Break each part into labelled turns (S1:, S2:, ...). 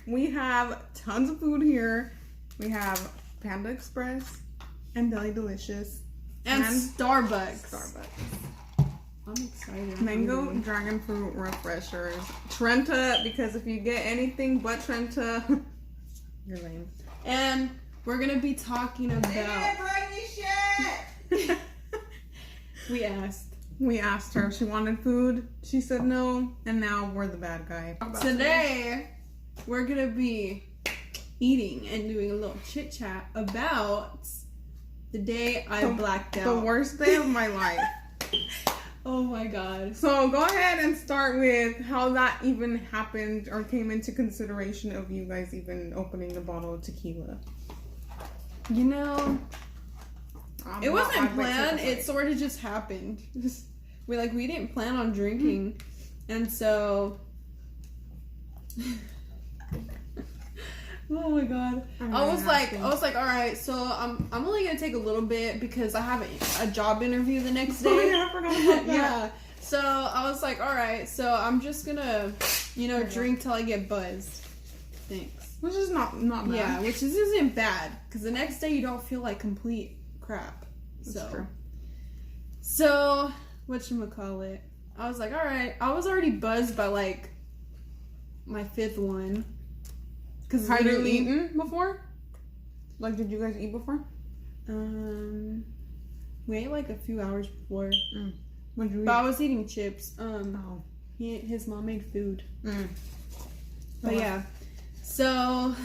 S1: We have tons of food here. We have Panda Express and Deli Delicious
S2: and Starbucks. I'm excited.
S1: Mango dragon fruit refreshers. Trenta, because if you get anything but Trenta, you're lame.
S2: And we're gonna be talking about. We asked
S1: her if she wanted food. She said no, and now we're the bad guy.
S2: Today, we're gonna be eating and doing a little chit chat about the day I blacked out.
S1: The worst day of my life.
S2: Oh my god.
S1: So go ahead and start with how that even happened or came into consideration of you guys even opening the bottle of tequila.
S2: You know, it wasn't planned. It sort of just happened. We didn't plan on drinking, and so. Oh my god! I was like, all right. So I'm only gonna take a little bit because I have a job interview the next day.
S1: Oh yeah, I forgot about that.
S2: Yeah. So I was like, all right. So I'm just gonna, drink till I get buzzed. Thanks.
S1: Which is not bad.
S2: Yeah, which isn't bad because the next day you don't feel like complete crap.
S1: That's true.
S2: So whatchamacallit? I was like, all right. I was already buzzed by my fifth one.
S1: Cause had you eaten before? Did you guys eat before?
S2: We ate a few hours before.
S1: What did you eat?
S2: But I was eating chips. His mom made food. But yeah, so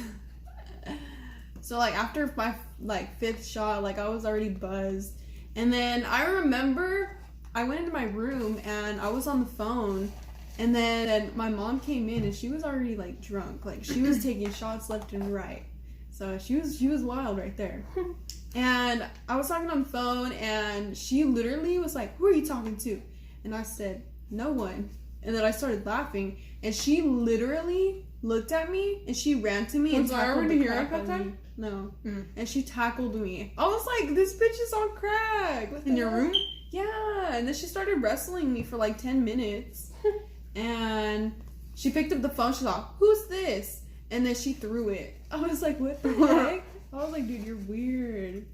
S2: after my fifth shot, I was already buzzed, and then I remember I went into my room and I was on the phone. And then my mom came in and she was already drunk. She was taking shots left and right. So she was wild right there. And I was talking on the phone and she literally was like, "Who are you talking to?" And I said, "No one." And then I started laughing and she literally looked at me and she ran to me and tackled
S1: I already
S2: the
S1: here
S2: crap
S1: at that
S2: out of
S1: time?
S2: me. No. And she tackled me. I was like, this bitch is on crack.
S1: In your room?
S2: Yeah. And then she started wrestling me for 10 minutes. And she picked up the phone. She's like, "Who's this?" And then she threw it. I was like, what the heck? I was like, dude, you're weird.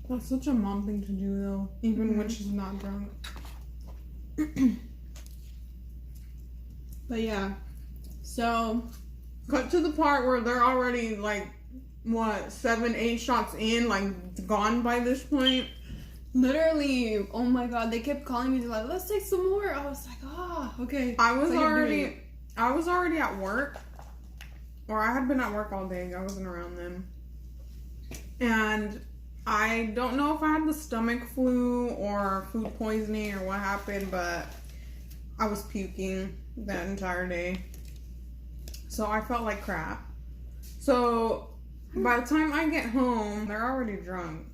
S1: That's such a mom thing to do, though. Even when she's not drunk.
S2: But yeah. So.
S1: Cut to the part where they're already, 7, 8 shots in, gone by this point.
S2: Literally, oh my god, they kept calling me to let's take some more. I was like, okay.
S1: I was already at work, or I had been at work all day. I wasn't around them, and I don't know if I had the stomach flu or food poisoning or what happened, but I was puking that entire day, so I felt like crap. So by the time I get home, they're already drunk.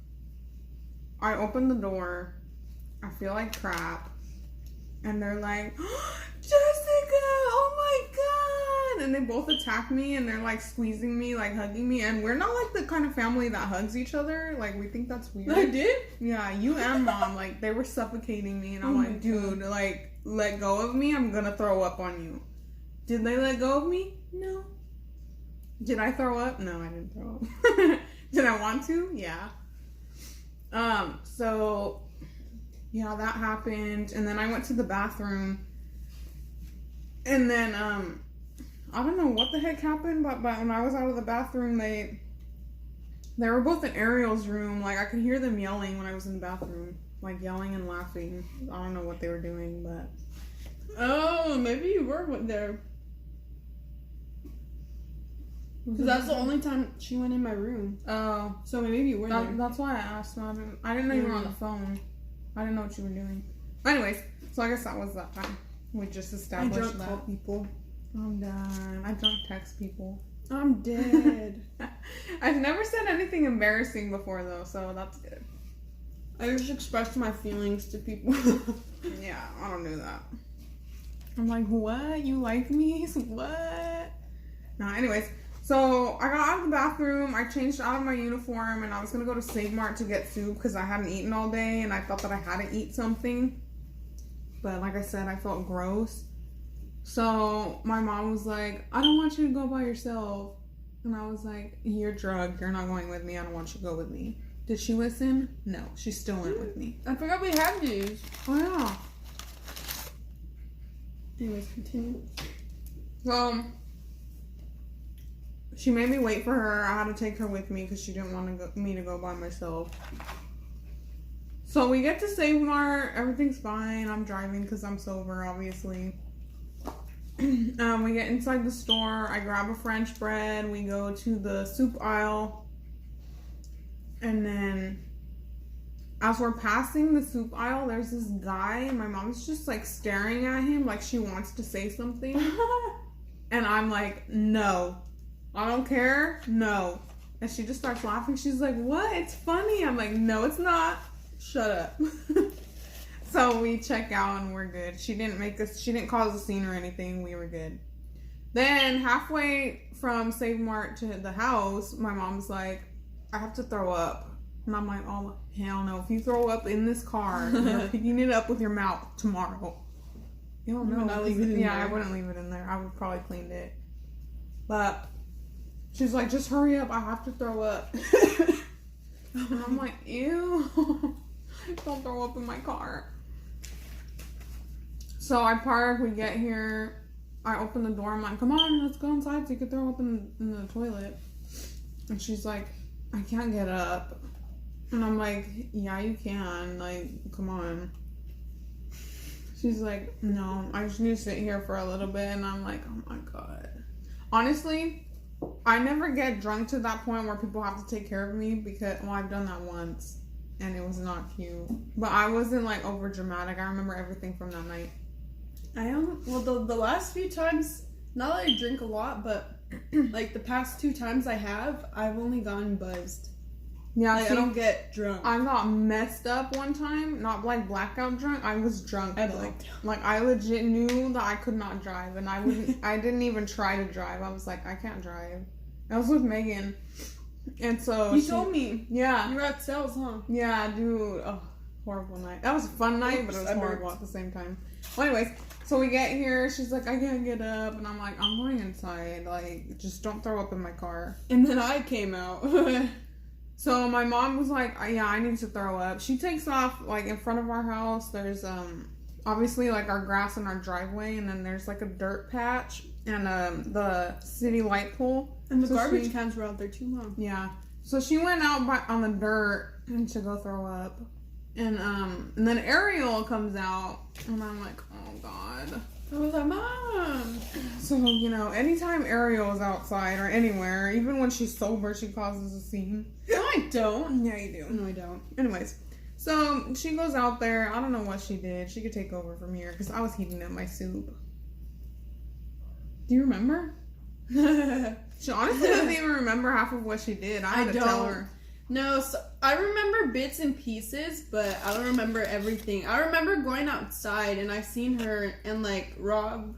S1: I open the door, I feel like crap, and they're like, "Oh, Jessica, oh my god!" And they both attack me, and they're squeezing me, hugging me, and we're not the kind of family that hugs each other. We think that's weird.
S2: I did?
S1: Yeah, you and mom, they were suffocating me, and I'm dude, let go of me, I'm gonna throw up on you. Did they let go of me? No. Did I throw up? No, I didn't throw up. Did I want to? Yeah. So yeah, that happened, and then I went to the bathroom, and then I don't know what the heck happened, but when I was out of the bathroom, they were both in Ariel's room. I could hear them yelling when I was in the bathroom, yelling and laughing. I don't know what they were doing, but
S2: oh, maybe you were there. Because that's the only time she went in my room.
S1: Oh.
S2: So maybe you were there.
S1: That's why I asked. I didn't know you were on the phone. I didn't know what you were doing. Anyways, so I guess that was that time. We just established that.
S2: I drunk call people.
S1: I'm done. I drunk text people.
S2: I'm dead.
S1: I've never said anything embarrassing before, though, so that's good.
S2: I just express my feelings to people.
S1: Yeah, I don't do that. I'm like, what? You like me? What? Nah, anyways. So I got out of the bathroom, I changed out of my uniform, and I was going to go to Save Mart to get soup because I hadn't eaten all day, and I thought that I had to eat something. But like I said, I felt gross. So my mom was like, I don't want you to go by yourself. And I was like, you're drugged. You're not going with me. I don't want you to go with me. Did she listen? No. She still went with me.
S2: I forgot we had these.
S1: Oh, yeah.
S2: Anyways, continue.
S1: So she made me wait for her. I had to take her with me because she didn't want me to go by myself. So we get to Save Mart. Everything's fine. I'm driving because I'm sober, obviously. We get inside the store. I grab a French bread. We go to the soup aisle. And then as we're passing the soup aisle, there's this guy. And my mom's just like staring at him like she wants to say something. And I'm like, no. I don't care. No. And she just starts laughing. She's like, what? It's funny. I'm like, no, it's not. Shut up. So we check out and we're good. She didn't cause a scene or anything. We were good. Then halfway from Save Mart to the house, my mom's like, I have to throw up. And I'm like, oh, hell no. If you throw up in this car, you're picking it up with your mouth tomorrow. You don't know.
S2: Not leave it in there.
S1: I wouldn't leave it in there. I would probably cleaned it. But she's like, just hurry up. I have to throw up. And I'm like, ew. Don't throw up in my car. So I park, we get here, I open the door, I'm like, come on, let's go inside so you can throw up in the toilet. And she's like, I can't get up. And I'm like, yeah, you can, like, come on. She's like, no, I just need to sit here for a little bit. And I'm like, oh my God. Honestly, I never get drunk to that point where people have to take care of me because, well, I've done that once and it was not cute. But I wasn't like over dramatic. I remember everything from that night.
S2: The last few times, not that I drink a lot, but like the past 2 times I've only gotten buzzed.
S1: Yeah,
S2: like, I don't get drunk.
S1: I got messed up one time, not like blackout drunk. I was drunk. Like I legit knew that I could not drive, and I didn't even try to drive. I was like, I can't drive. I was with Megan, and so
S2: you told me.
S1: Yeah,
S2: you were at sales, huh?
S1: Yeah, dude. Oh, horrible night. That was a fun night, but it was horrible at the same time. Well, anyways, so we get here. She's like, I can't get up, and I'm like, I'm going inside. Like, just don't throw up in my car.
S2: And then I came out.
S1: So my mom was like, yeah, I need to throw up. She takes off, like, in front of our house. There's, obviously, like, our grass in our driveway. And then there's, like, a dirt patch and the city light pole.
S2: And the garbage cans were out there, too, huh?
S1: Yeah. So she went out on the dirt to go throw up. And then Ariel comes out. And I'm like, oh, God.
S2: I was like, Mom.
S1: So, you know, anytime Ariel is outside or anywhere, even when she's sober, she causes a scene.
S2: No, I don't.
S1: Yeah, you do.
S2: No, I don't.
S1: Anyways, so she goes out there. I don't know what she did. She could take over from here because I was heating up my soup. Do you remember? She honestly doesn't even remember half of what she did. I had to tell her.
S2: No, so I remember bits and pieces, but I don't remember everything. I remember going outside and I seen her and like Rob,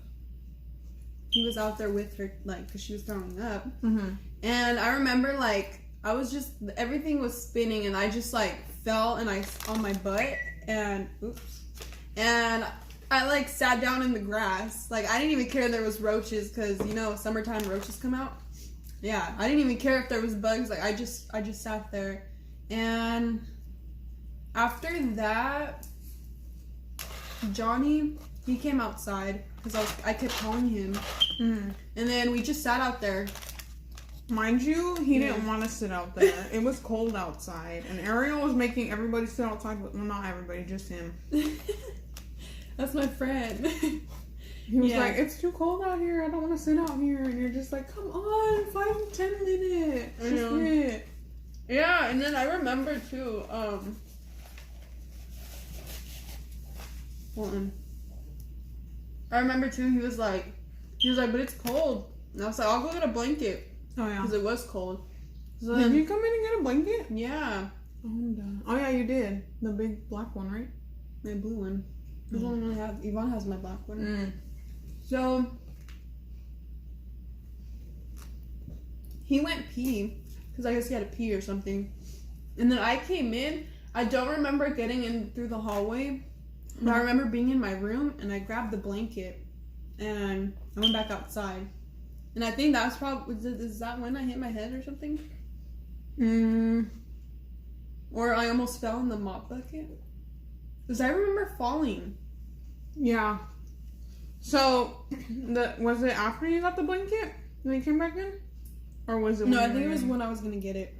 S2: he was out there with her, like, because she was throwing up.
S1: Mm-hmm.
S2: And I remember like, everything was spinning and I just like fell and on my butt and I like sat down in the grass. Like I didn't even care there was roaches because, you know, summertime roaches come out. Yeah, I didn't even care if there was bugs. Like I just sat there, and after that, Johnny, he came outside because I kept calling him,
S1: Mm-hmm.
S2: and then we just sat out there.
S1: Mind you, he didn't want to sit out there. It was cold outside, and Ariel was making everybody sit outside. Well, not everybody, just him.
S2: That's my friend.
S1: He was like, it's too cold out here. I don't want to sit out here. And you're just like, come on, 5 to 10 minutes. Just sit.
S2: Yeah, and then I remember too, hold on. I remember too, he was like, but it's cold. And I was like, I'll go get a blanket.
S1: Oh, yeah.
S2: Because it was cold. So
S1: Did you come in and get a blanket?
S2: Yeah.
S1: Oh, I'm done. Oh, yeah, you did. The big black one, right?
S2: My blue one. Yvonne has my black one.
S1: Mm.
S2: So he went pee because I guess he had to pee or something, and then I came in. I don't remember getting in through the hallway, but I remember being in my room and I grabbed the blanket and I went back outside. And I think that's probably, is that when I hit my head or something? Or I almost fell in the mop bucket. Because I remember falling.
S1: Yeah. So, was it after you got the blanket when you came back in? Or was it?
S2: No, I think it was when I was gonna get it.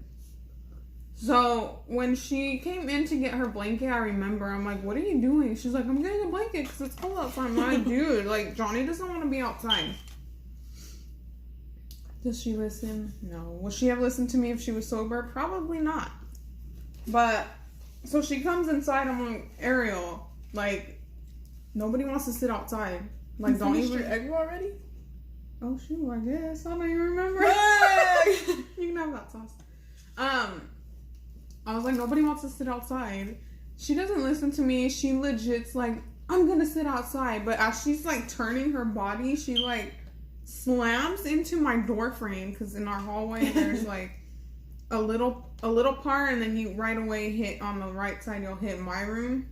S1: So, when she came in to get her blanket, I remember, I'm like, what are you doing? She's like, I'm getting a blanket because it's cold outside. I'm like, dude, like, Johnny doesn't want to be outside. Does she listen? No. Would she have listened to me if she was sober? Probably not. But, so she comes inside, I'm like, Ariel, like, nobody wants to sit outside. Like,
S2: you
S1: don't
S2: finished
S1: even...
S2: your egg roll already?
S1: Oh, shoot, I guess. I don't even remember. You can have that sauce. I was like, nobody wants to sit outside. She doesn't listen to me. She legit's like, I'm gonna sit outside. But as she's like turning her body, she like slams into my door frame, because in our hallway there's like a little part, and then you right away hit on the right side, you'll hit my room.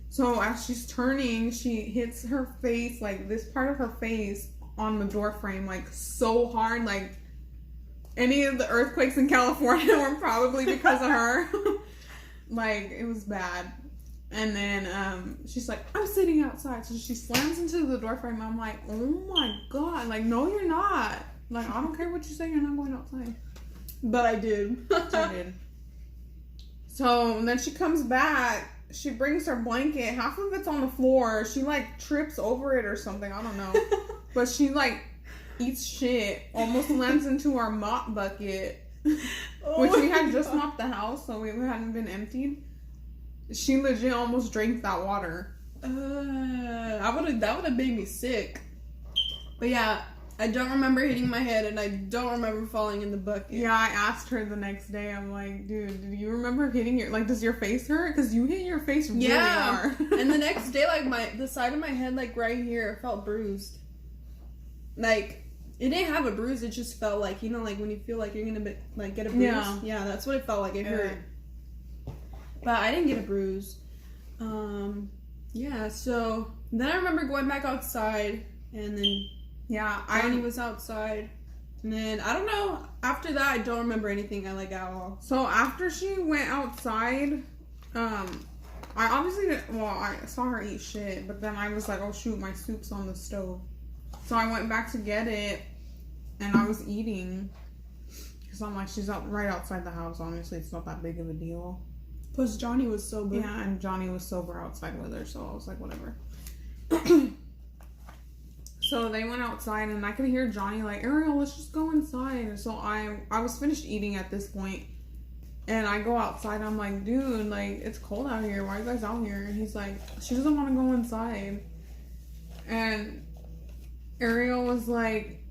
S1: So as she's turning, she hits her face, like this part of her face, on the door frame, like so hard, like any of the earthquakes in California were probably because of her. Like, it was bad. And then she's like, I'm sitting outside. So she slams into the door frame. I'm like, oh my god, like, no you're not. Like, I don't care what you say, you're not going outside.
S2: But I did.
S1: I did. So and then she comes back, she brings her blanket, half of it's on the floor, she like trips over it or something, I don't know. But she like eats shit, almost lands into our mop bucket, which we had just mopped the house, so we hadn't been emptied. She legit almost drank that water.
S2: That would have made me sick. But yeah, I don't remember hitting my head, and I don't remember falling in the bucket.
S1: Yeah, I asked her the next day, I'm like, dude, do you remember hitting your, like, does your face hurt? Because you hit your face really hard.
S2: And the next day, like, the side of my head, like, right here, felt bruised. Like, it didn't have a bruise, it just felt like, you know, like, when you feel like you're gonna, like, get a bruise? Yeah, that's what it felt like, it hurt. But I didn't get a bruise. Yeah, so, then I remember going back outside, and then...
S1: Yeah,
S2: Johnny was outside. And then, I don't know, after that, I don't remember anything at all.
S1: So, after she went outside, I obviously didn't, well, I saw her eat shit, but then I was like, oh shoot, my soup's on the stove. So, I went back to get it, and I was eating. Because I'm like, she's right outside the house, honestly, it's not that big of a deal.
S2: Plus, Johnny was sober.
S1: Yeah, and Johnny was sober outside with her, so I was like, whatever. So they went outside, and I could hear Johnny like, Ariel, let's just go inside. So I was finished eating at this point, and I go outside. I'm like, dude, like, it's cold out here. Why are you guys out here? And he's like, she doesn't want to go inside. And Ariel was like,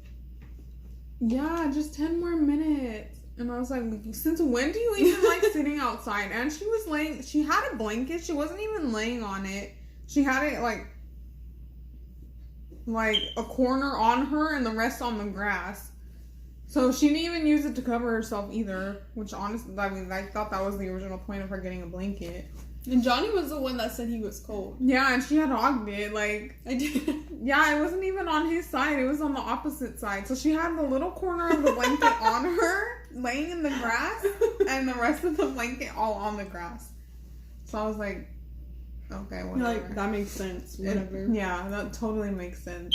S1: yeah, just 10 more minutes. And I was like, since when do you even like sitting outside? And she was laying, she had a blanket. She wasn't even laying on it. She had it like a corner on her and the rest on the grass. So she didn't even use it to cover herself either, which honestly, I mean, I thought that was the original point of her getting a blanket.
S2: And Johnny was the one that said he was cold.
S1: Yeah, and she had hogged it, like...
S2: I did.
S1: Yeah, it wasn't even on his side, it was on the opposite side. So she had the little corner of the blanket on her, laying in the grass, and the rest of the blanket all on the grass. So I was like, okay, whatever.
S2: Like, that makes sense, whatever.
S1: Yeah, that totally makes sense.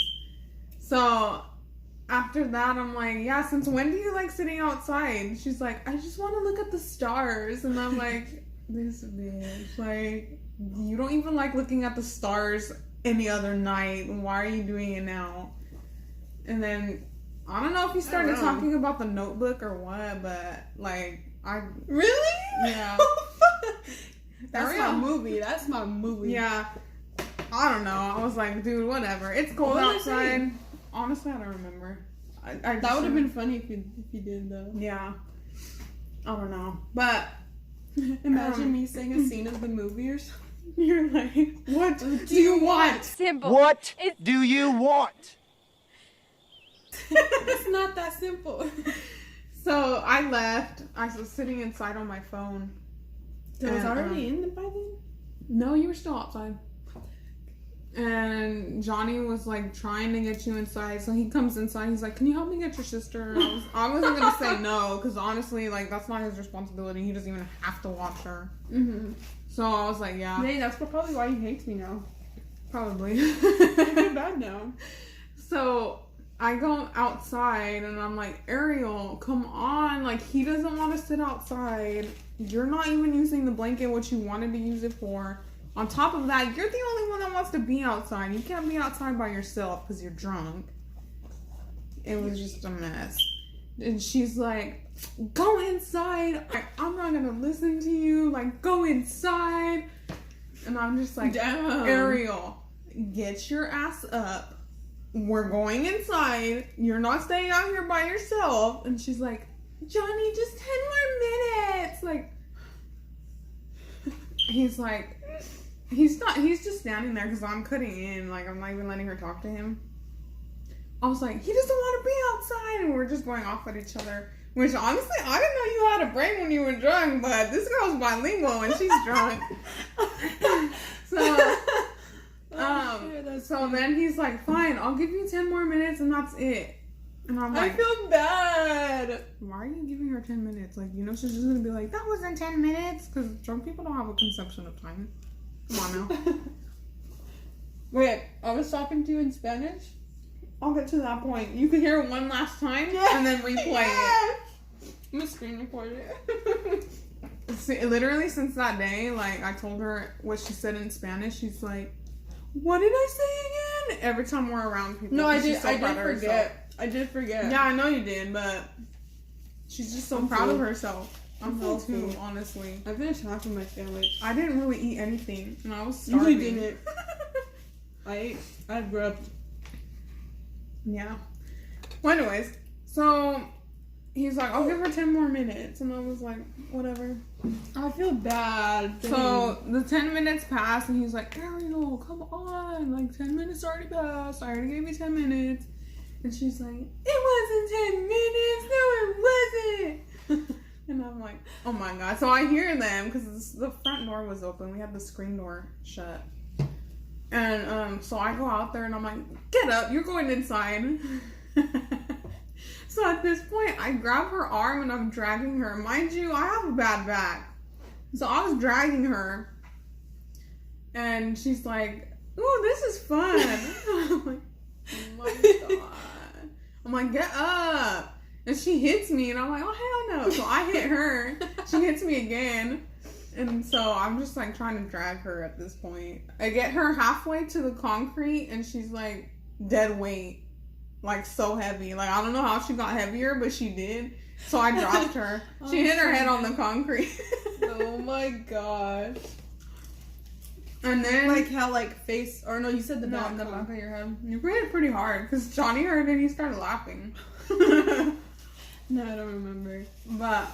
S1: So... After that, I'm like, yeah, since when do you like sitting outside? She's like, I just want to look at the stars. And I'm like, this bitch, like, you don't even like looking at the stars any other night. Why are you doing it now? And then, I don't know if you started talking about The Notebook or what, but, like,
S2: Really?
S1: Yeah.
S2: That's my movie. That's my movie.
S1: Yeah. I don't know. I was like, dude, whatever. It's cold outside. Honestly, I don't remember.
S2: That would have been funny if you did, though.
S1: Yeah. I don't know. But...
S2: Imagine me saying a scene of the movie or something.
S1: You're like, what do you want?
S3: Simple. What do you want?
S2: It's not that simple.
S1: So, I left. I was sitting inside on my phone.
S2: So it was already in by then?
S1: No, you were still outside. And Johnny was like trying to get you inside, so he comes inside. He's like, "Can you help me get your sister?" I wasn't gonna say no, because honestly, like that's not his responsibility. He doesn't even have to watch her.
S2: Mm-hmm.
S1: So I was like, "Yeah."
S2: Hey, that's probably why he hates me now.
S1: Probably.
S2: I feel bad now.
S1: So I go outside and I'm like, Ariel, come on. Like, he doesn't want to sit outside. You're not even using the blanket, what you wanted to use it for. On top of that, you're the only one that wants to be outside. You can't be outside by yourself because you're drunk. It was just a mess. And she's like, go inside. I'm not going to listen to you. Like, go inside. And I'm just like,
S2: damn.
S1: Ariel, get your ass up. We're going inside. You're not staying out here by yourself. And she's like, Johnny, just 10 more minutes. Like, he's like, he's just standing there because I'm cutting in. Like, I'm not even letting her talk to him. I was like, he doesn't want to be outside. And we're just going off at each other. Which, honestly, I didn't know you had a brain when you were drunk. But this girl's bilingual and she's drunk. So then he's like, fine, I'll give you 10 more minutes and that's it. And I'm like,
S2: I feel bad.
S1: Why are you giving her 10 minutes? Like, you know, she's just gonna be like, that wasn't 10 minutes. Because drunk people don't have a conception of time. Come on now.
S2: Wait, I was talking to you in Spanish?
S1: I'll get to that point. You can hear it one last time and then replay it.
S2: I'm gonna screen record it.
S1: See, literally since that day, like, I told her what she said in Spanish. She's like, what did I say again? Every time we're around people.
S2: No, I did
S1: so
S2: forget. I did forget.
S1: Yeah, I know you did, but she's just so proud of herself. I'm full too, honestly.
S2: I finished half of my sandwich.
S1: I didn't really eat anything, and I was starving.
S2: You really didn't. I had grub.
S1: Yeah. Well, anyways, so he's like, I'll give her 10 more minutes, and I was like, whatever.
S2: I feel bad.
S1: So the 10 minutes passed, and he's like, Ariel, come on, like 10 minutes already passed. I already gave you 10 minutes. And she's like, it wasn't 10 minutes. No, it wasn't. And I'm like, oh my God. So I hear them because the front door was open. We had the screen door shut. And so I go out there and I'm like, get up. You're going inside. So at this point, I grab her arm and I'm dragging her. Mind you, I have a bad back. So I was dragging her. And she's like, ooh, this is fun. I'm like, oh my God. I'm like, get up. And she hits me, and I'm like, oh, hell no. So I hit her. She hits me again. And so I'm just, like, trying to drag her at this point. I get her halfway to the concrete, and she's, like, dead weight. Like, so heavy. Like, I don't know how she got heavier, but she did. So I dropped her. She hit her head on the concrete.
S2: Oh, my gosh.
S1: And then,
S2: like how, like, face, or no, you said the back.
S1: The back of your head. You hit it pretty hard, because Johnny heard it and he started laughing.
S2: No, I don't remember.
S1: But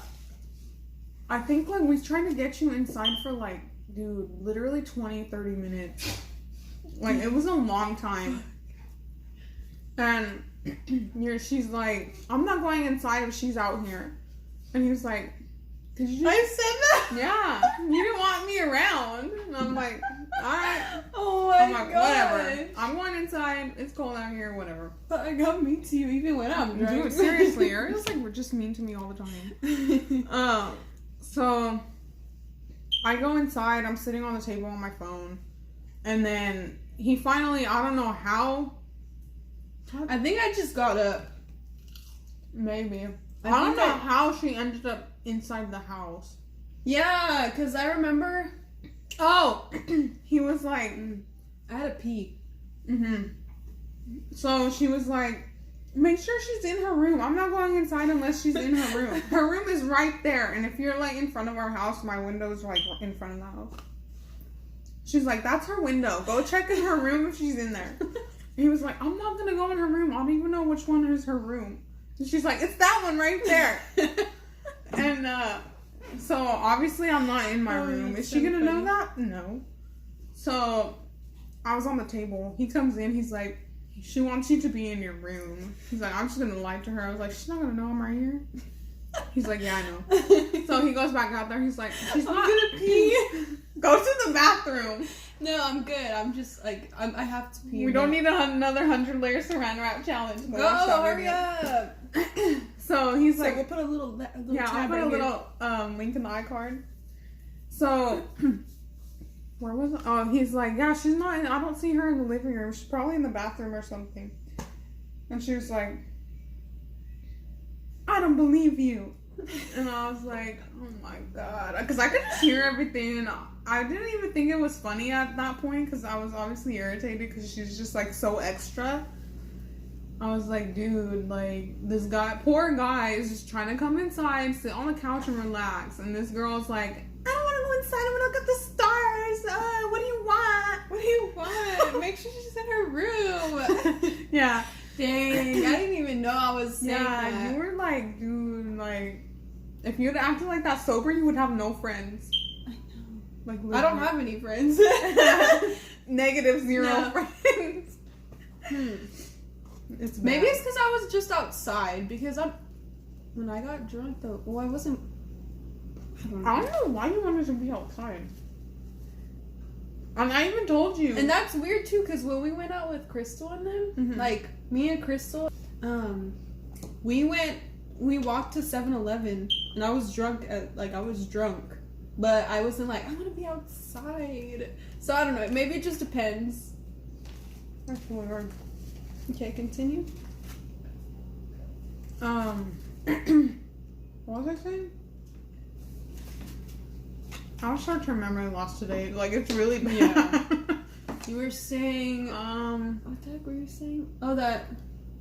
S1: I think, like, we tried to get you inside for, like, dude, literally 20, 30 minutes. Like, it was a long time. And she's like, I'm not going inside if she's out here. And he was like, did you just...
S2: I said that?
S1: Yeah. You didn't want me around. And I'm like, alright.
S2: Oh my
S1: I'm like,
S2: God.
S1: whatever. I'm going inside. It's cold out here, whatever.
S2: But I got mean to you even when I'm drunk.
S1: Dude, seriously. You're just like, we're just mean to me all the time. So I go inside. I'm sitting on the table on my phone. And then he finally, I don't know how.
S2: I think I just got up.
S1: Maybe. I don't know how she ended up inside the house.
S2: Yeah, because I remember.
S1: Oh, he was like,
S2: I had a pee.
S1: So she was like, make sure she's in her room. I'm not going inside unless she's in her room. Her room is right there. And if you're like in front of our house, my window's like in front of the house. She's like, that's her window. Go check in her room if she's in there. And he was like, I'm not going to go in her room. I don't even know which one is her room. And she's like, it's that one right there. And so obviously I'm not in my room. Is she going to know that? No. So I was on the table. He comes in. He's like, she wants you to be in your room. He's like, I'm just going to lie to her. I was like, she's not going to know I'm right here. He's like, yeah, I know. So he goes back out there. He's like, she's not going to pee. Go to the bathroom.
S2: No, I'm good. I'm just like I have to pee.
S1: We don't need another 100-layer saran wrap challenge. But
S2: Go,
S1: I'll show
S2: hurry
S1: you.
S2: up.
S1: So he's
S2: So
S1: like,
S2: we'll put a little
S1: yeah, I'll
S2: tab
S1: put a
S2: right here.
S1: little link in the iCard. So where was it? Oh, he's like, yeah, she's not. I don't see her in the living room. She's probably in the bathroom or something. And she was like, I don't believe you. And I was like, oh my god, because I could hear everything, and I didn't even think it was funny at that point because I was obviously irritated because she's just like so extra. I was like, dude, like this guy, poor guy, is just trying to come inside, sit on the couch and relax, and this girl's like, I don't want to go inside. I want to look at the stars. What do you want?
S2: What do you want? Make sure she's in her room.
S1: Yeah.
S2: Dang, I didn't even know I was saying
S1: Yeah,
S2: that.
S1: you were like, dude, like, if you'd acted like that sober, you would have no friends.
S2: I know.
S1: Like,
S2: I don't have any friends.
S1: negative 0
S2: No.
S1: friends. It's
S2: Maybe
S1: bad.
S2: it's because I was just outside. Because when I got drunk though, well, I wasn't.
S1: I don't know why you wanted to be outside. And I even told you.
S2: And that's weird too, because when we went out with Crystal and them,
S1: Mhm.
S2: like me and Crystal, we walked to 7-Eleven, and I was drunk. But I wasn't like, I want to be outside. So I don't know. Maybe it just depends.
S1: That's weird.
S2: Okay, continue.
S1: What was I saying? I'll start to remember lost today. Like, it's really bad.
S2: Yeah. You were saying, what the heck were you saying? Oh, that.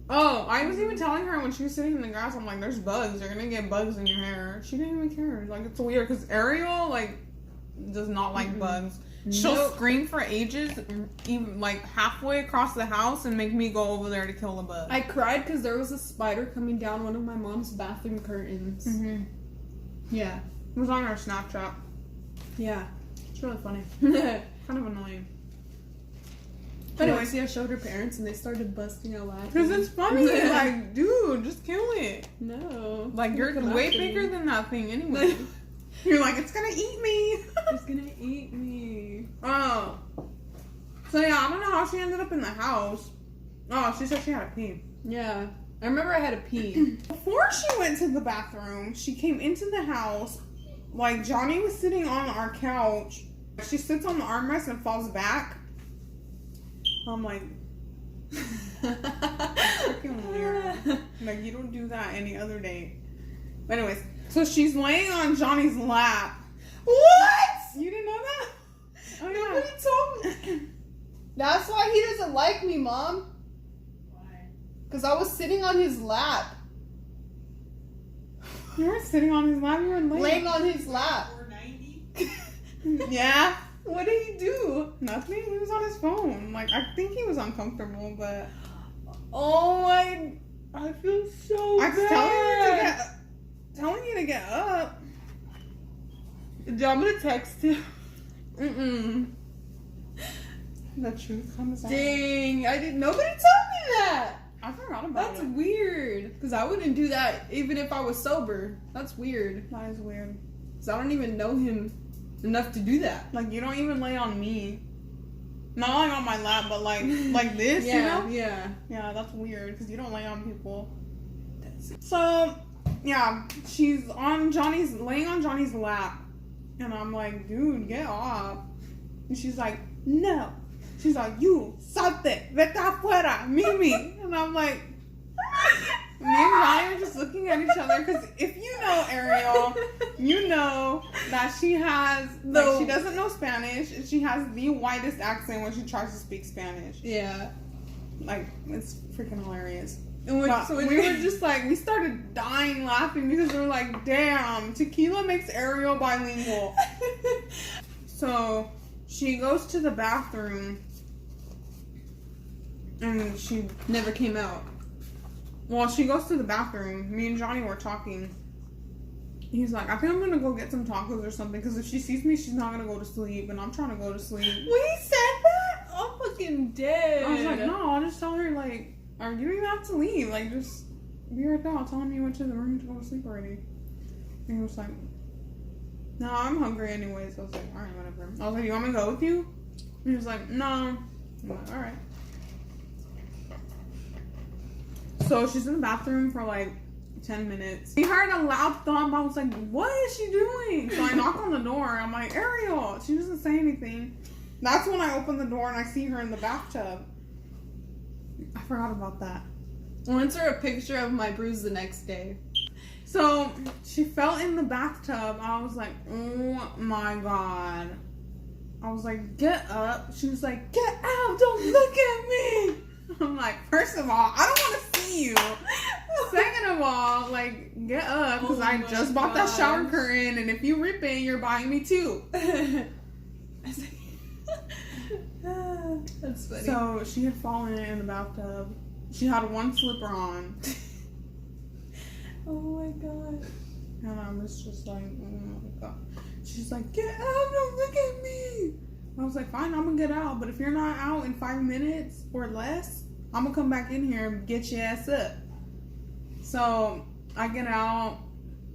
S1: Oh, I was even telling her when she was sitting in the grass, I'm like, there's bugs. You're gonna get bugs in your hair. She didn't even care. Like, it's weird because Ariel, like, does not like bugs. She'll
S2: Nope.
S1: scream for ages, even like halfway across the house, and make me go over there to kill the bug.
S2: I cried because there was a spider coming down one of my mom's bathroom curtains.
S1: Mm-hmm.
S2: Yeah.
S1: It was on our Snapchat.
S2: Yeah.
S1: It's really funny.
S2: But
S1: Kind of annoying.
S2: anyway, see, I showed her parents and they started busting out laughing.
S1: Because it's funny. Like, dude, just kill it.
S2: No.
S1: Like, you're
S2: Come
S1: way
S2: after
S1: bigger
S2: me.
S1: than that thing anyway. You're like, it's gonna eat me.
S2: It's gonna eat me.
S1: Oh. So, yeah, I don't know how she ended up in the house. Oh, she said she had to pee.
S2: Yeah. I remember I had to pee.
S1: Before she went to the bathroom, she came into the house. Like, Johnny was sitting on our couch. She sits on the armrest and falls back. I'm like, freaking weird. Like, you don't do that any other day. But anyways, so she's laying on Johnny's lap.
S2: What?
S1: You didn't know that? Oh,
S2: Nobody told me. That's why he doesn't like me, Mom.
S1: Why?
S2: Because I was sitting on his lap.
S1: You weren't sitting on his lap, you were
S2: Laying on his lap.
S1: 490? Yeah.
S2: What did he do?
S1: Nothing. He was on his phone. Like, I think he was uncomfortable, but
S2: Oh my. I feel so
S1: I was
S2: bad.
S1: telling you to get up.
S2: I'm gonna text him.
S1: Mm-mm. The truth comes out.
S2: Dang, I didn't. Nobody told me that.
S1: I forgot about
S2: That's
S1: it.
S2: weird. Because I wouldn't do that even if I was sober. That's weird.
S1: That is weird.
S2: Because I don't even know him enough to do that.
S1: Like, you don't even lay on me. Not like on my lap, but like this,
S2: Yeah,
S1: you know?
S2: yeah.
S1: Yeah, that's weird because you don't lay on people. So, yeah, she's on laying on Johnny's lap. And I'm like, dude, get off. And she's like, no. She's like, you, salte, vete afuera, Mimi. And I'm like, me and Johnny are just looking at each other because if you know Ariel, you know that she has, like, she doesn't know Spanish. And she has the whitest accent when she tries to speak Spanish.
S2: Yeah.
S1: Like, it's freaking hilarious.
S2: And we
S1: We were just like, we started dying laughing because we were like, damn, Tequila makes Ariel bilingual. So she goes to the bathroom and she
S2: never came out.
S1: Well, she goes to the bathroom. Me and Johnny were talking. He's like, I think I'm gonna go get some tacos or something because if she sees me, she's not gonna go to sleep, and I'm trying to go to sleep.
S2: We said that? I'm fucking dead.
S1: I was like, no, I'll just tell her, like, or you don't even have to leave. Like, just be right there. I'll tell him you went to the room to go to sleep already. And he was like, no, I'm hungry anyways. So I was like, alright, whatever. I was like, you want me to go with you? He was like, no. I'm like, all right. So she's in the bathroom for like 10 minutes. We heard a loud thump. I was like, what is she doing? So I knock on the door. I'm like, Ariel. She doesn't say anything. That's when I open the door and I see her in the bathtub. I forgot about that.
S2: I went to her a picture of my bruise the next day.
S1: So she fell in the bathtub. I was like, oh my God. I was like, get up. She was like, get out. Don't look at me. I'm like, first of all, I don't want to see you. Second of all, like, get up, because I just bought that shower curtain, and if you rip it, you're buying me two.
S2: That's funny.
S1: So she had fallen in the bathtub. She had one slipper on.
S2: Oh my God.
S1: And I was just like, oh my God. She's like, get out, don't look at me. I was like, fine, I'm gonna get out, but if you're not out in 5 minutes or less, I'm gonna come back in here and get your ass up. So I get out,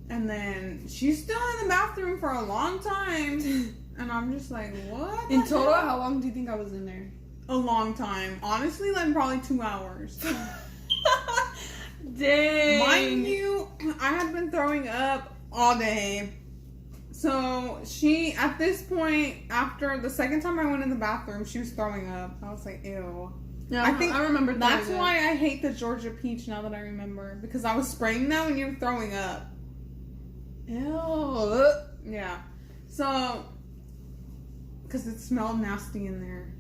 S1: and then she's still in the bathroom for a long time, and I'm just like, what?
S2: In total, how long do you think I was in there?
S1: A long time. Honestly, like probably 2 hours.
S2: Dang.
S1: Mind you, I had been throwing up all day. So she, at this point, after the second time I went in the bathroom, she was throwing up. I was like, ew.
S2: Yeah,
S1: I think
S2: I remember
S1: that's
S2: that.
S1: why I hate the Georgia peach now that I remember. Because I was spraying that when you were throwing up.
S2: Ew.
S1: Yeah. So, because it smelled nasty in there.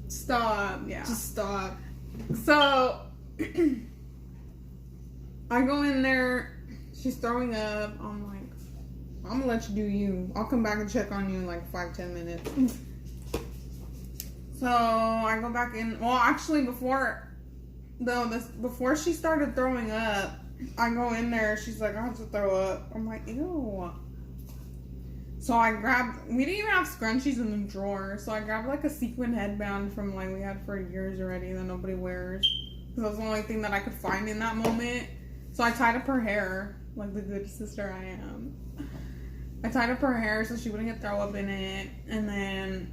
S2: Stop.
S1: Yeah.
S2: Just stop.
S1: So, I go in there. She's throwing up. I'm like, I'm gonna let you do you. I'll come back and check on you in like 5-10 minutes. So I go back in. Well, actually, before she started throwing up, I go in there. She's like, I have to throw up. I'm like, ew. So I grabbed. We didn't even have scrunchies in the drawer, so I grabbed like a sequin headband from like we had for years already that nobody wears. Because that was the only thing that I could find in that moment. So I tied up her hair, like the good sister I am. I tied up her hair so she wouldn't get throw up in it, and then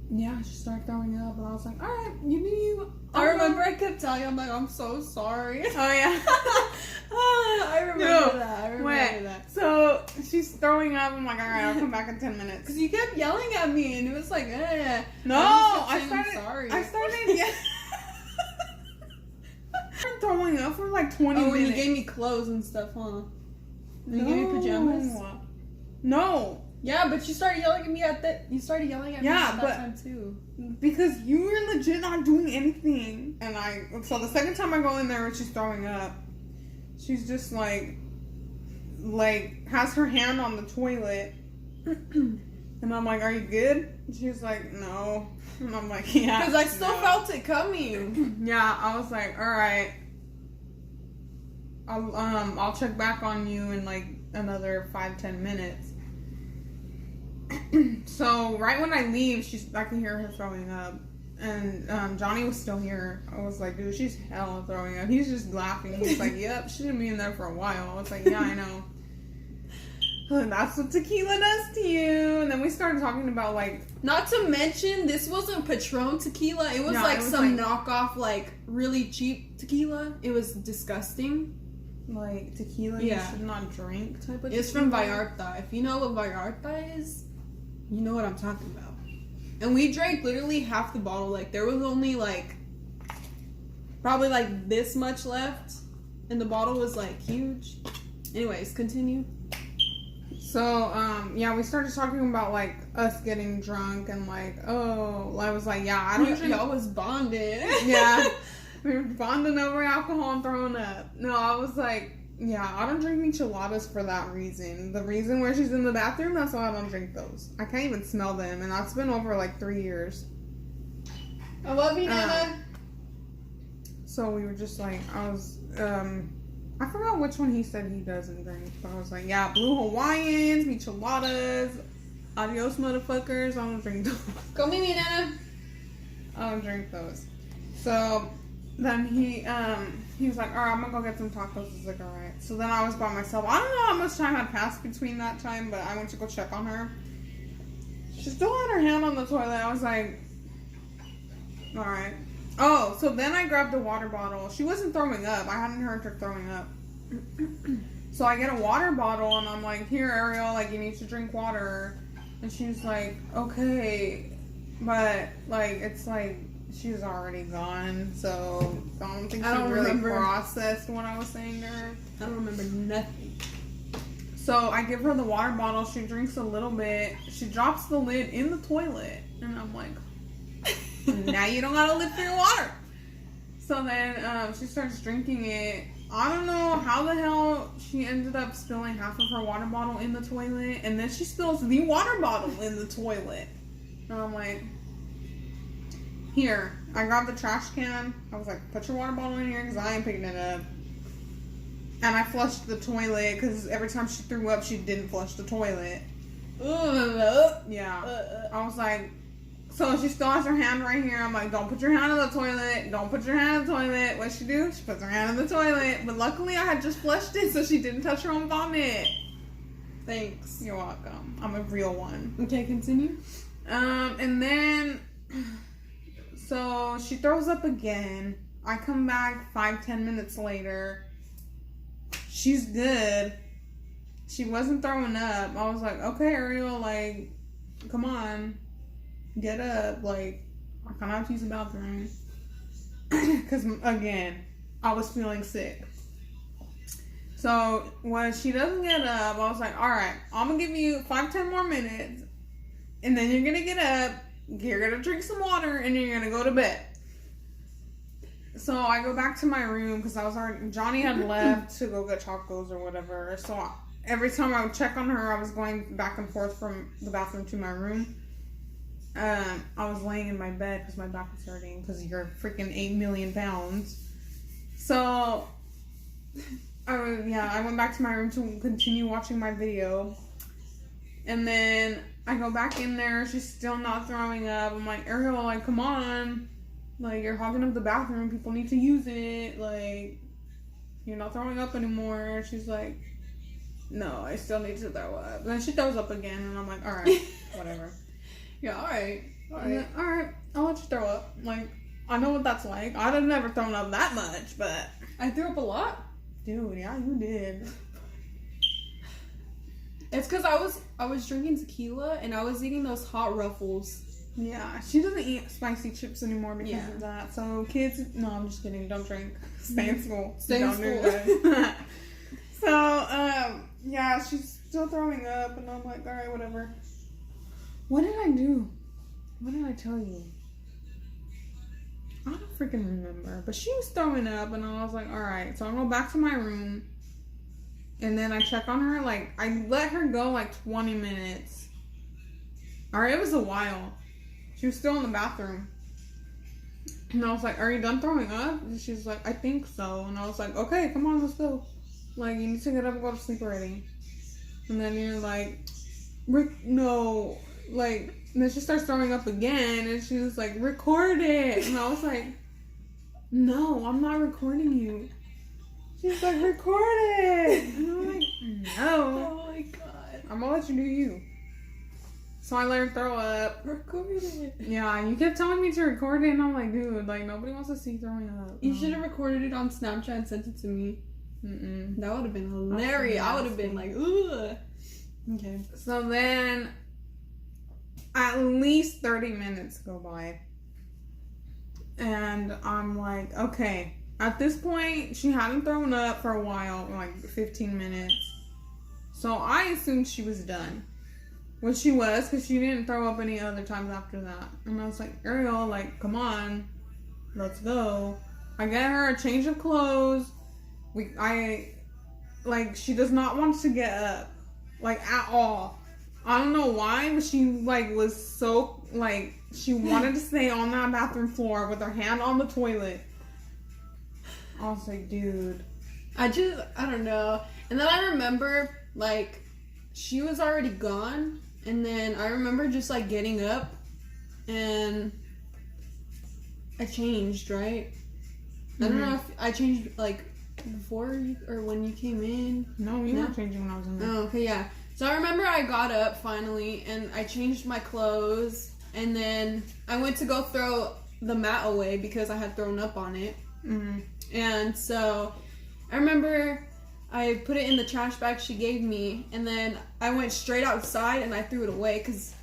S1: yeah, she started throwing up, and I was like, all right, you do you.
S2: I remember I kept telling you, I'm like, I'm so sorry.
S1: Oh yeah.
S2: I remember that. I remember that.
S1: So she's throwing up. I'm like, all right, I'll come back in 10 minutes.
S2: Because you kept yelling at me, and it was like, eh.
S1: No, I started.
S2: Sorry.
S1: I started throwing up for like 20 minutes.
S2: Oh, when you gave me clothes and stuff, huh? You gave me pajamas?
S1: No.
S2: Yeah, but you started yelling at me at that. You started yelling at me at that time too.
S1: Because you were legit not doing anything. And so the second time I go in there, she's throwing up. She's just like has her hand on the toilet. And I'm like, are you good? And she's like, no. And I'm like, yeah.
S2: Because I still felt it coming.
S1: Yeah, I was like, all right. I'll check back on you in like another 5-10 minutes. So right when I leave, I can hear her throwing up, and Johnny was still here. I was like, dude, she's hella throwing up. He's just laughing. He's like, yep, she's been in there for a while. I was like, yeah, I know. And that's what tequila does to you. And then we started talking about like,
S2: not to mention, this wasn't Patron tequila. It was some knockoff, like really cheap tequila. It was disgusting.
S1: Like tequila you should not drink type of tequila.
S2: It's from Vallarta. If you know what Vallarta is, you know what I'm talking about. And we drank literally half the bottle. Like there was only like probably like this much left, and the bottle was like huge. Anyways, continue.
S1: So yeah, we started talking about like us getting drunk, and like, oh, I was like, yeah, I don't drink.
S2: Y'all was bonded.
S1: Yeah. We were bonding over alcohol and throwing up. No, I was like, yeah, I don't drink micheladas for that reason. The reason where she's in the bathroom, that's why I don't drink those. I can't even smell them, and that's been over like 3 years.
S2: I love you, Nana.
S1: So we were just like, I forgot which one he said he doesn't drink, but I was like, yeah, Blue Hawaiians, micheladas, adios motherfuckers, I don't drink those.
S2: Go meet me, Nana.
S1: I don't drink those. So then he was like, all right, I'm gonna go get some tacos. I was like, all right. So then I was by myself. I don't know how much time had passed between that time, but I went to go check on her. She still had her hand on the toilet. I was like, all right. Oh, so then I grabbed a water bottle. She wasn't throwing up. I hadn't heard her throwing up. So I get a water bottle and I'm like, here, Ariel, like, you need to drink water. And she's like, okay. But, like, it's like, she's already gone. So I don't think she really processed what I was saying to her.
S2: I don't remember nothing.
S1: So I give her the water bottle. She drinks a little bit. She drops the lid in the toilet. And I'm like, now you don't got a lid for your water. So then she starts drinking it. I don't know how the hell she ended up spilling half of her water bottle in the toilet. And then she spills the water bottle in the toilet. And I'm like, here. I grabbed the trash can. I was like, put your water bottle in here because I ain't picking it up. And I flushed the toilet because every time she threw up, she didn't flush the toilet. Yeah. I was like, so she still has her hand right here. I'm like, don't put your hand in the toilet. Don't put your hand in the toilet. What'd she do? She puts her hand in the toilet. But luckily, I had just flushed it, so she didn't touch her own vomit.
S2: Thanks.
S1: You're welcome. I'm a real one.
S2: Okay, continue.
S1: And then, so she throws up again. I come back 5-10 minutes later. She's good. She wasn't throwing up. I was like, okay, Ariel, like, come on. Get up. Like, I kind of have to use the bathroom. Because, again, I was feeling sick. So, when she doesn't get up, I was like, alright, I'm going to give you 5-10 more minutes. And then you're going to get up. You're going to drink some water. And you're going to go to bed. So I go back to my room because Johnny had left to go get tacos or whatever. So every time I would check on her, I was going back and forth from the bathroom to my room. I was laying in my bed because my back was hurting because you're freaking 8 million pounds. So I went back to my room to continue watching my video. And then I go back in there. She's still not throwing up. I'm like, Ariel, like, come on. Like, you're hogging up the bathroom. People need to use it. Like, you're not throwing up anymore. She's like, no, I still need to throw up. And then she throws up again. And I'm like, all right, whatever.
S2: Yeah, all right.
S1: All right, I'll let you throw up. Like, I know what that's like. I'd have never thrown up that much, but...
S2: I threw up a lot.
S1: Dude, yeah, you did.
S2: It's because I was drinking tequila and I was eating those hot Ruffles.
S1: Yeah, she doesn't eat spicy chips anymore because of that. So kids, no, I'm just kidding. Don't drink. Stay in school.
S2: Stay in school.
S1: So, yeah, she's still throwing up, and I'm like, all right, whatever. What did I do? What did I tell you? I don't freaking remember. But she was throwing up, and I was like, all right. So I go back to my room, and then I check on her. Like, I let her go like 20 minutes. All right, it was a while. She was still in the bathroom. And I was like, are you done throwing up? And she's like, I think so. And I was like, okay, come on, let's go. Like, you need to get up and go to sleep already. And then you're like, Rick, no. Like, and then she starts throwing up again. And she was like, record it. And I was like, no, I'm not recording you. She's like, record it. And I'm like, no.
S2: Oh my god.
S1: I'm gonna let you do you. So I let her throw up.
S2: Record it.
S1: Yeah, you kept telling me to record it, and I'm like, dude, like, nobody wants to see you throwing up.
S2: You should have recorded it on Snapchat and sent it to me. That would have been hilarious. I would have been like, ugh. Okay.
S1: So then, at least 30 minutes go by. And I'm like, okay. At this point, she hadn't thrown up for a while, like 15 minutes. So I assumed she was done. Which she was, because she didn't throw up any other times after that. And I was like, Ariel, like, come on. Let's go. I get her a change of clothes. She does not want to get up. Like, at all. I don't know why, but she, like, was so, like, she wanted to stay on that bathroom floor with her hand on the toilet. I was like, dude.
S2: I don't know. And then I remember, like, she was already gone. And then I remember just, like, getting up. And I changed, right? I don't know if I changed, like, before you, or when you came in.
S1: No, you weren't changing when I was in there.
S2: Oh, okay, yeah. So I remember I got up finally and I changed my clothes and then I went to go throw the mat away because I had thrown up on it.
S1: Mm-hmm.
S2: And so I remember I put it in the trash bag she gave me and then I went straight outside and I threw it away because,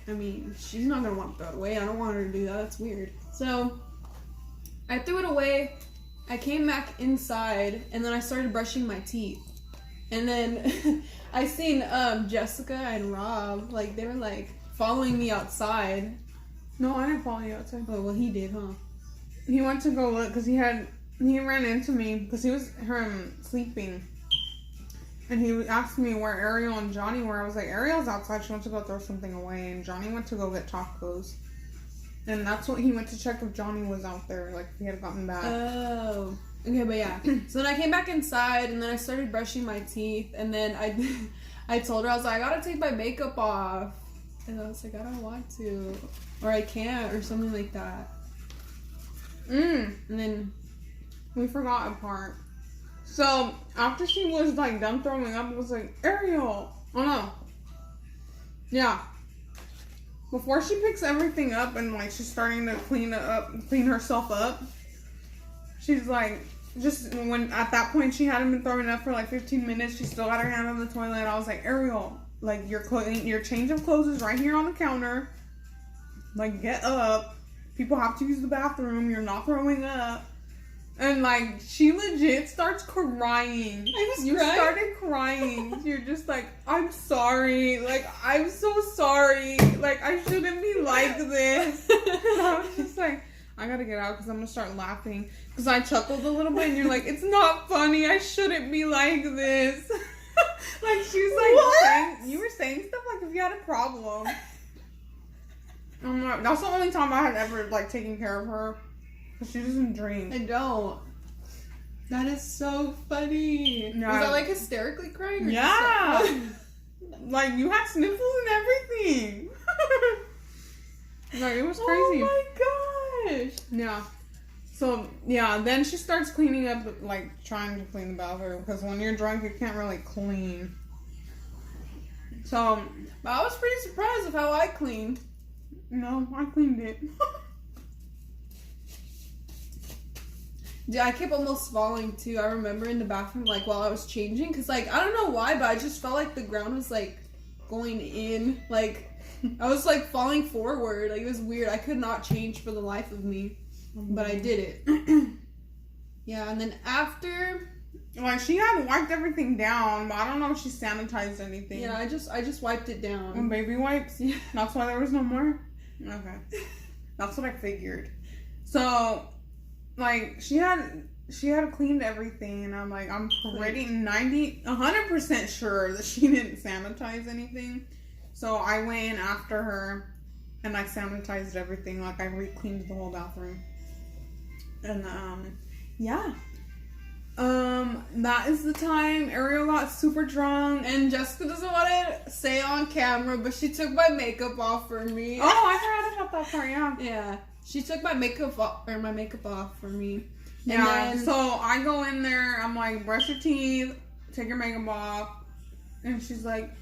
S2: I mean, she's not going to want to throw it away. I don't want her to do that. That's weird. So I threw it away. I came back inside and then I started brushing my teeth. And then I seen Jessica and Rob, like, they were, like, following me outside.
S1: No, I didn't follow you outside.
S2: Oh, well, he did, huh?
S1: He went to go look because he ran into me because he was sleeping. And he asked me where Ariel and Johnny were. I was like, Ariel's outside. She went to go throw something away. And Johnny went to go get tacos. And that's what he went to check if Johnny was out there, like, if he had gotten back.
S2: Oh. Okay, but yeah. So then I came back inside, and then I started brushing my teeth, and then I told her, I was like, I gotta take my makeup off. And I was like, I don't want to. Or I can't, or something like that. And then
S1: we forgot a part. So, after she was, like, done throwing up, I was like, Ariel! Oh, no. Yeah. Before she picks everything up and, like, she's starting to clean herself up, she's like, just when, at that point, she hadn't been throwing up for, like, 15 minutes, she still got her hand on the toilet. I was like, Ariel, like, your change of clothes is right here on the counter. Like, get up. People have to use the bathroom. You're not throwing up. And, like, she legit starts crying. You started crying. You're just like, I'm sorry. Like, I'm so sorry. Like, I shouldn't be like this. And I was just like, I gotta get out because I'm gonna start laughing. Because I chuckled a little bit and you're like, it's not funny. I shouldn't be like this. Like, she was like, you were saying stuff like if you had a problem. I'm not, that's the only time I had ever, like, taken care of her. She doesn't drink.
S2: I don't. That is so funny.
S1: Yeah.
S2: Was I like hysterically crying? Or
S1: Yeah.
S2: just
S1: Like, you had sniffles and everything. Like, it was crazy.
S2: Oh my gosh.
S1: Yeah. So, yeah, then she starts cleaning up, like, trying to clean the bathroom. Because when you're drunk, you can't really clean. So,
S2: but I was pretty surprised of how I cleaned.
S1: No, I cleaned it.
S2: Yeah, I kept almost falling too. I remember in the bathroom, like, while I was changing, because, like, I don't know why, but I just felt like the ground was, like, going in. Like, I was, like, falling forward. Like, it was weird. I could not change for the life of me, but I did it. Yeah, and then after,
S1: like, she had wiped everything down, but I don't know if she sanitized anything.
S2: yeah, I just wiped it down.
S1: And baby wipes?
S2: Yeah.
S1: That's why there was no more? Okay. That's what I figured. So, like, she had cleaned everything, and I'm like, I'm pretty 100% sure that she didn't sanitize anything. So I went in after her, and I sanitized everything. Like, I re-cleaned the whole bathroom. And, yeah. That is the time Ariel got super drunk.
S2: And Jessica doesn't want to say on camera, but she took my makeup off for me.
S1: Oh, I forgot about that part, yeah.
S2: Yeah. She took my makeup off for me.
S1: Yeah,
S2: And then,
S1: so I go in there, I'm like, brush your teeth, take your makeup off. And she's like,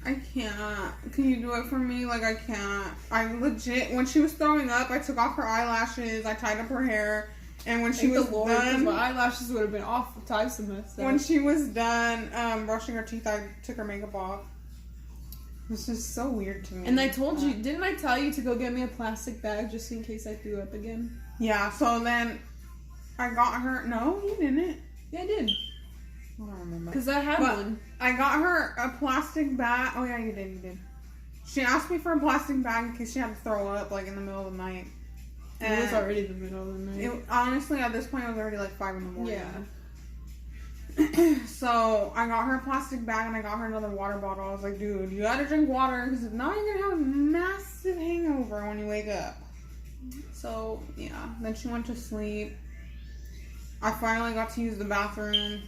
S1: I can't. Can you do it for me? Like, I can't. I legit, when she was throwing up, I took off her eyelashes, I tied up her hair. And when she was done,
S2: my eyelashes would have been off the time semester.
S1: when she was done brushing her teeth, I took her makeup off. This is so weird to me.
S2: And I told you, didn't I tell you to go get me a plastic bag just in case I threw up again?
S1: Yeah, so then I got her. No, you didn't.
S2: Yeah, I did.
S1: I don't remember.
S2: Because I had one.
S1: I got her a plastic bag. Oh, yeah, you did. She asked me for a plastic bag in case she had to throw up, like, in the middle of the night. And
S2: it was already the middle of the night.
S1: Honestly, at this point, it was already, like, 5 in the morning.
S2: Yeah.
S1: So, I got her a plastic bag, and I got her another water bottle. I was like, dude, you gotta drink water, because if not, you're gonna have a massive hangover when you wake up. So, yeah. Then she went to sleep. I finally got to use the bathroom.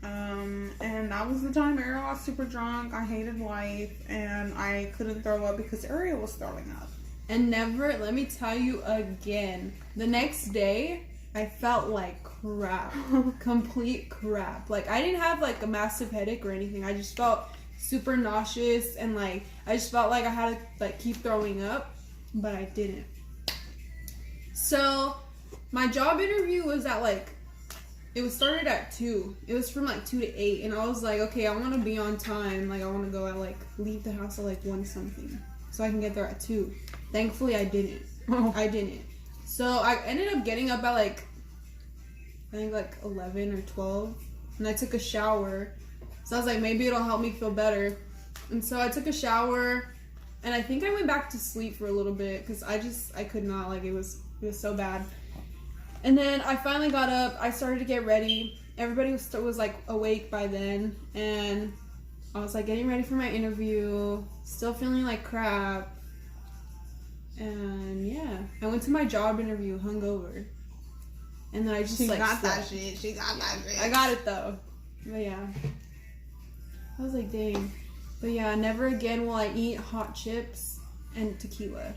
S1: And that was the time Ariel got super drunk. I hated life, and I couldn't throw up because Ariel was throwing up.
S2: And never, let me tell you again, the next day, I felt like crap. Complete crap. Like, I didn't have, like, a massive headache or anything. I just felt super nauseous and, like, I just felt like I had to, like, keep throwing up. But I didn't. So, my job interview was at, like, it was started at 2. It was from, like, 2 to 8. And I was like, okay, I want to be on time. Like, I want to go at, like, leave the house at, like, 1 something. So I can get there at 2. Thankfully, I didn't. I didn't. So I ended up getting up at like, I think like 11 or 12. And I took a shower. So I was like, maybe it'll help me feel better. And so I took a shower. And I think I went back to sleep for a little bit. Because I could not. Like, it was so bad. And then I finally got up. I started to get ready. Everybody was like awake by then. And I was like getting ready for my interview. Still feeling like crap. And yeah, I went to my job interview hungover, and then I just
S1: She
S2: like
S1: got
S2: slept.
S1: that shit. She got that shit.
S2: I got it though, but yeah, I was like, dang. But yeah, never again will I eat hot chips and tequila.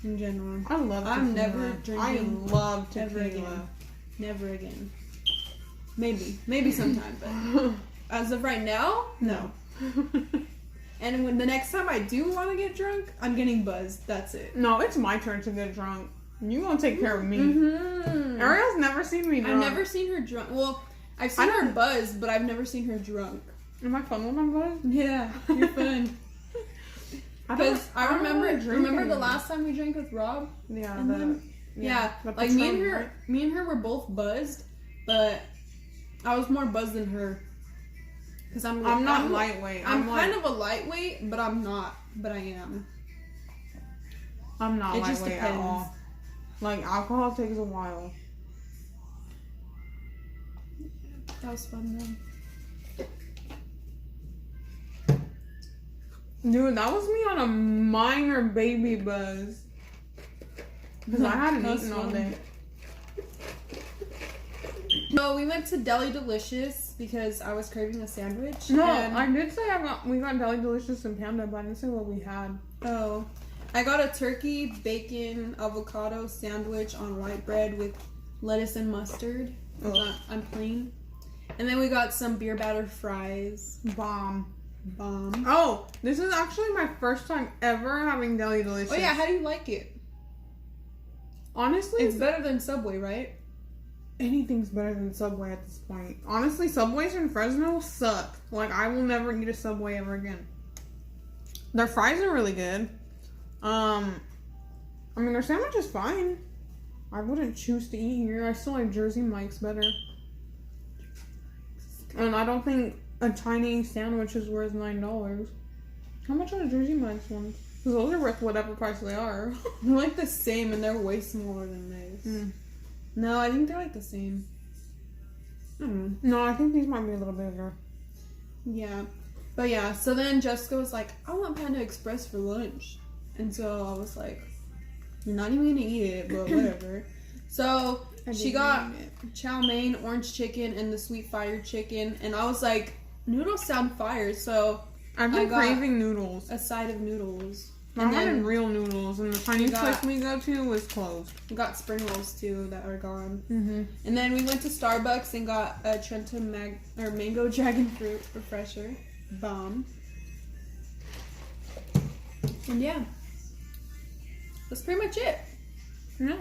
S2: In general,
S1: I love tequila.
S2: I'm never drinking.
S1: I love
S2: Ever
S1: tequila.
S2: again. Never again. Maybe sometime, but as of right now, no. And when the next time I do want to get drunk, I'm getting buzzed. That's it.
S1: No, it's my turn to get drunk. You gonna take care of me.
S2: Mm-hmm.
S1: Ariel's never seen me drunk.
S2: I've never seen her drunk. Well, I've seen her buzzed, but I've never seen her drunk.
S1: Am I fun when I'm buzzed?
S2: Yeah, you're fun. Because I remember the last time we drank with Rob.
S1: Yeah,
S2: Yeah,
S1: the
S2: like
S1: Patron,
S2: me and her were both buzzed, but I was more buzzed than her. Because I'm
S1: not lightweight.
S2: I'm kind of a lightweight, but I'm not. But I am.
S1: I'm not
S2: It just
S1: lightweight at
S2: depends.
S1: all. Like, alcohol takes a while.
S2: That was fun
S1: Dude, that was me on a minor baby buzz. Because I hadn't eaten all day.
S2: So we went to Deli Delicious because I was craving a sandwich.
S1: No,
S2: and
S1: I did say we got Deli Delicious and Panda, but I didn't say what we had.
S2: Oh, I got a turkey, bacon, avocado sandwich on white bread with lettuce and mustard. I'm plain. And then we got some beer batter fries.
S1: Bomb.
S2: Oh,
S1: this is actually my first time ever having Deli Delicious.
S2: Oh yeah, how do you like it?
S1: Honestly,
S2: It's better than Subway, right?
S1: anything's better than Subway at this point. Honestly, Subways in Fresno suck. Like, I will never eat a Subway ever again. Their fries are really good. I mean, their sandwich is fine. I wouldn't choose to eat here. I still like Jersey Mike's better. And I don't think a tiny sandwich is worth $9. How much are the Jersey Mike's ones? Because those are worth whatever price they are.
S2: They're like the same, and they're way smaller than this. No, I think they're like the same.
S1: No, I think these might be a little bigger.
S2: Yeah. But yeah, so then Jessica was like, I want Panda Express for lunch. And so I was like, you're not even gonna eat it, but whatever. So she got chow mein, orange chicken, and the sweet fire chicken. And I was like, noodles sound fire, so
S1: I've been craving noodles.
S2: a side of noodles.
S1: I wanted real noodles, and the Chinese place we go to was closed.
S2: We got spring rolls too that are gone.
S1: Mm-hmm.
S2: And then we went to Starbucks and got a Trenta mango dragon fruit refresher. Bomb. And yeah, that's pretty much it.
S1: Yeah.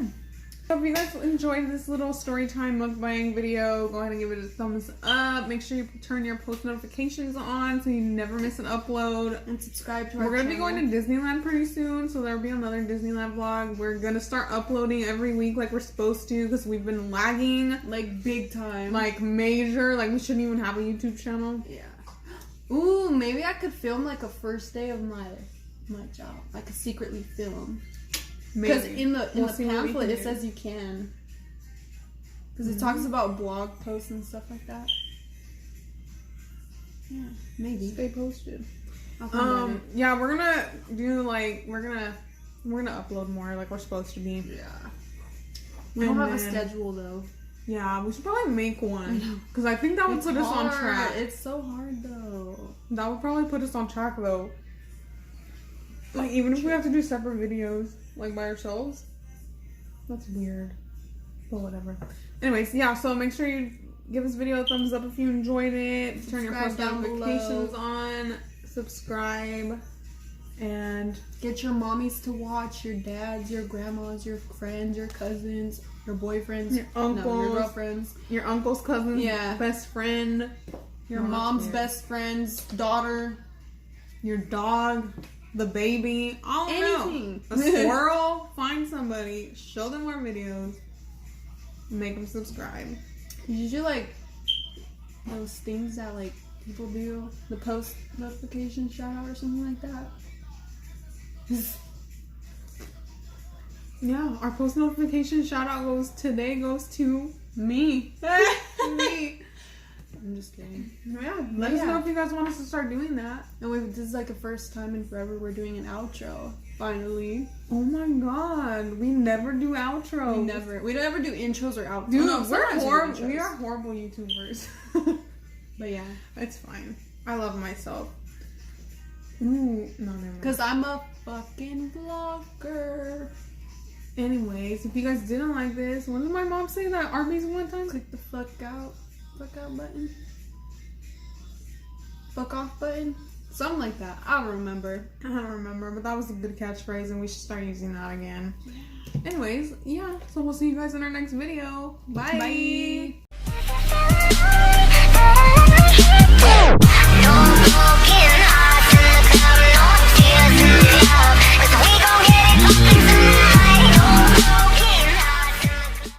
S1: So if you guys enjoyed this little story time mukbang video, go ahead and give it a thumbs up. Make sure you turn your post notifications on so you never miss an upload.
S2: And subscribe to our
S1: We're going to be
S2: channel.
S1: going to Disneyland pretty soon, so there'll be another Disneyland vlog. We're going to start uploading every week like we're supposed to because we've been lagging.
S2: Like big time.
S1: Like major. Like we shouldn't even have a YouTube channel.
S2: Yeah. Ooh, maybe I could film like a first day of my job. I could secretly film. Because in the pamphlet it says you can. Because it talks about blog posts and stuff like that. Yeah, maybe.
S1: Stay posted.
S2: I'll think about it.
S1: Yeah, we're gonna do like we're gonna upload more like we're supposed to be.
S2: Yeah. We don't
S1: And
S2: have a
S1: then-
S2: schedule though.
S1: Yeah, we should probably make one because I think that would put us on track.
S2: It's so hard though.
S1: That would probably put us on track though. Like even if we have to do separate videos like by ourselves, that's weird. But whatever. Anyways, yeah, so make sure you give this video a thumbs up if you enjoyed it. Turn your post notifications on. Subscribe. And
S2: get your mommies to watch, your dads, your grandmas, your friends, your cousins, your boyfriends,
S1: your uncles,
S2: your girlfriends,
S1: your uncle's cousin's
S2: yeah,
S1: best friend,
S2: your mom's best friend's daughter,
S1: your dog, the baby, I don't
S2: anything.
S1: know. A squirrel. Find somebody, show them our videos, make them subscribe.
S2: You do like those things that like people do, the post notification shout out or something like that.
S1: Yeah, our post notification shout out goes to me. Me.
S2: I'm just kidding.
S1: Yeah, let us know if you guys want us to start doing that.
S2: And this is like the first time in forever we're doing an outro. Finally.
S1: Oh my god, we never do outros.
S2: We never do intros or outros.
S1: Dude,
S2: no,
S1: we're horrible. We are horrible YouTubers.
S2: But yeah,
S1: it's fine. I love myself. Ooh, no, never mind.
S2: Cause I'm a fucking vlogger.
S1: Anyways, if you guys didn't like this, what did my mom say that Arby's one time?
S2: Click the fuck out button. Fuck off button. Something like that. I don't remember.
S1: I don't remember, but that was a good catchphrase and we should start using that again. Anyways, yeah, so we'll see you guys in our next video. Bye.
S2: Bye.